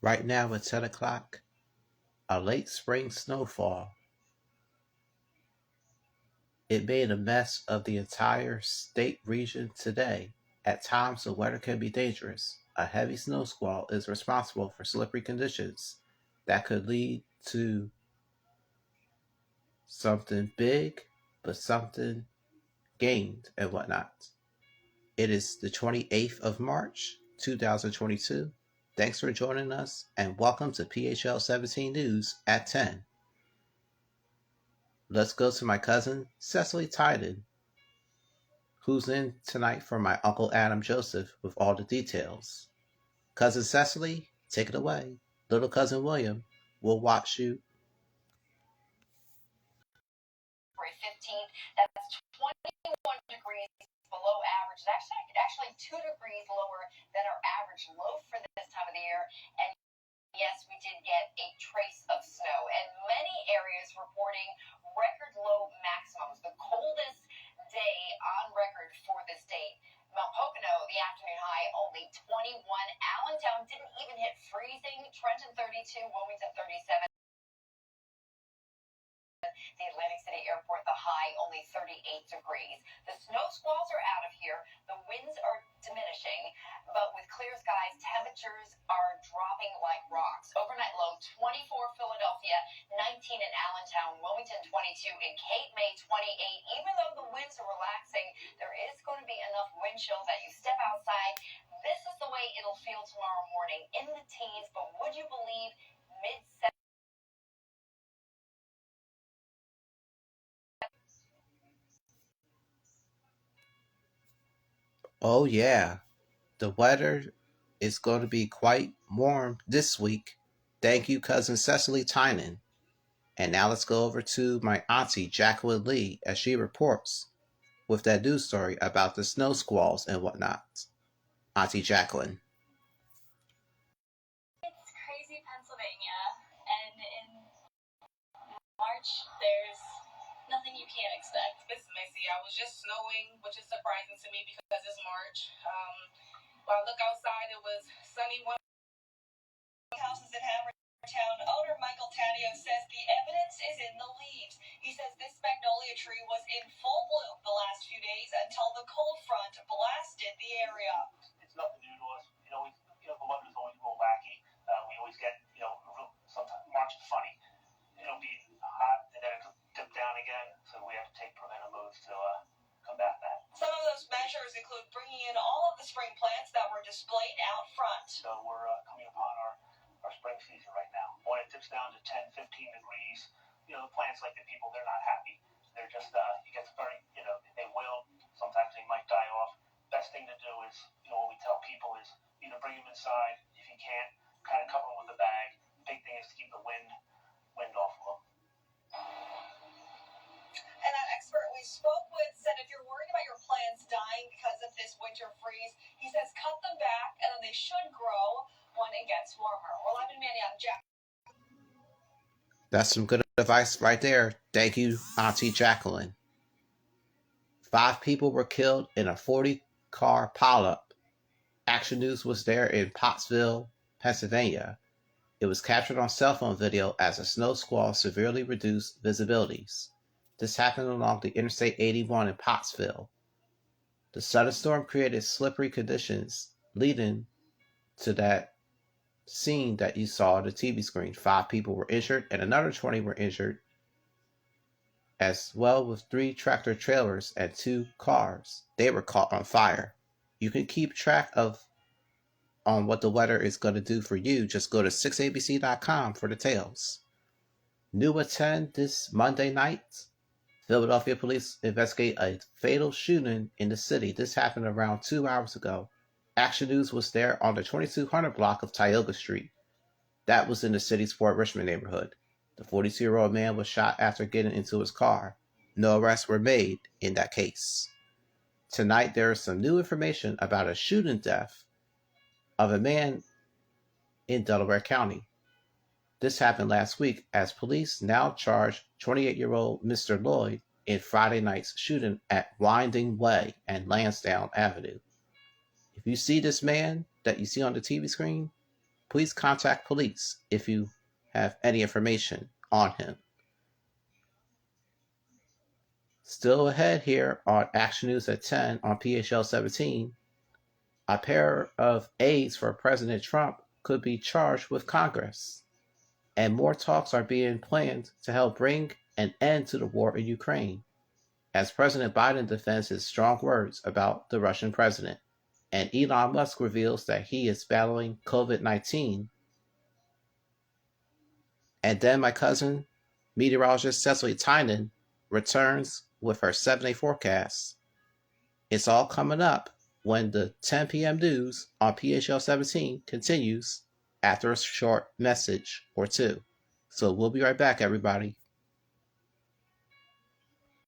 Right now at 10 o'clock, a late spring snowfall. It made a mess of the entire state region today. At times, the weather can be dangerous. A heavy snow squall is responsible for slippery conditions that could lead to something big, but something gained and whatnot. It is the 28th of March, 2022. Thanks for joining us and welcome to PHL 17 News at 10. Let's go to my cousin, Cecily Tyden, who's in tonight for my Uncle Adam Joseph with all the details. Cousin Cecily, take it away. Little cousin William will watch you. February 15th, that's 21 degrees below average. It's actually 2 degrees lower than our average low for this time of the year. And yes, we did get a trace of snow, and many areas reporting record low maximums. The coldest day on record for this date. Mount Pocono, the afternoon high, only 21. Allentown didn't even hit freezing. Trenton 32, Wilmington 37. The Atlantic City Airport, the high only 38 degrees. The snow squalls are out of here. The winds are diminishing, but with clear skies, temperatures are dropping like rocks. Overnight low 24 Philadelphia, 19 in Allentown, Wilmington 22, and Cape May 28. Even though the winds are relaxing, there is going to be enough wind chill that you step outside. This is the way it'll feel tomorrow morning in the teens, but would you believe mid-70s? Oh, yeah, the weather is going to be quite warm this week. Thank you, cousin Cecily Tynan. And now let's go over to my auntie Jacqueline Lee as she reports with that news story about the snow squalls and whatnot. Auntie Jacqueline. It's crazy Pennsylvania, and in March, there's nothing you can't expect. It's messy. I was just snowing, which is surprising to me because it's March. When I look outside, it was sunny. One houses in Hammertown. Owner Michael Taddeo says the evidence is in the leaves. He says this magnolia tree was in full bloom the last few days until the cold front blasted the area. It's nothing new to us. The weather's always a little wacky. We always get, sometimes March is funny. It'll be hot and then it'll dip down again. So we have to take preventive moves to combat that. Some of those measures include bringing in all of the spring plants that were displayed out front. So we're coming upon our spring season right now. When it dips down to 10, 15 degrees, the plants, like the people, they're not happy. They're just, it gets very, they will. Sometimes they might die off. Best thing to do is, what we tell people is either bring them inside. If you can't, kind of cover them with a bag. Big thing is to keep the wind off of them. And that expert we spoke with said if you're worried about your plants dying because of this winter freeze, he says cut them back and then they should grow when it gets warmer. Well, I've been Manny, I'm Jack. That's some good advice right there. Thank you, Auntie Jacqueline. 5 people were killed in a 40-car pileup. Action News was there in Pottsville, Pennsylvania. It was captured on cell phone video as a snow squall severely reduced visibilities. This happened along the Interstate 81 in Pottsville. The sudden storm created slippery conditions, leading to that scene that you saw on the TV screen. 5 people were injured and another 20 were injured, as well with 3 tractor trailers and 2 cars. They were caught on fire. You can keep track of on what the weather is going to do for you. Just go to 6abc.com for details. New at 10 this Monday night. Philadelphia police investigate a fatal shooting in the city. This happened around 2 hours ago. Action News was there on the 2200 block of Tioga Street. That was in the city's Fort Richmond neighborhood. The 42-year-old man was shot after getting into his car. No arrests were made in that case. Tonight, there is some new information about a shooting death of a man in Delaware County. This happened last week as police now charge 28-year-old Mr. Lloyd in Friday night's shooting at Winding Way and Lansdowne Avenue. If you see this man that you see on the TV screen, please contact police if you have any information on him. Still ahead here on Action News at 10 on PHL 17, a pair of aides for President Trump could be charged with Congress, and more talks are being planned to help bring an end to the war in Ukraine, as President Biden defends his strong words about the Russian president, and Elon Musk reveals that he is battling COVID-19. And then my cousin, meteorologist Cecily Tynan, returns with her 7-day forecast. It's all coming up when the 10 p.m. news on PHL 17 continues after a short message or two. So we'll be right back, everybody.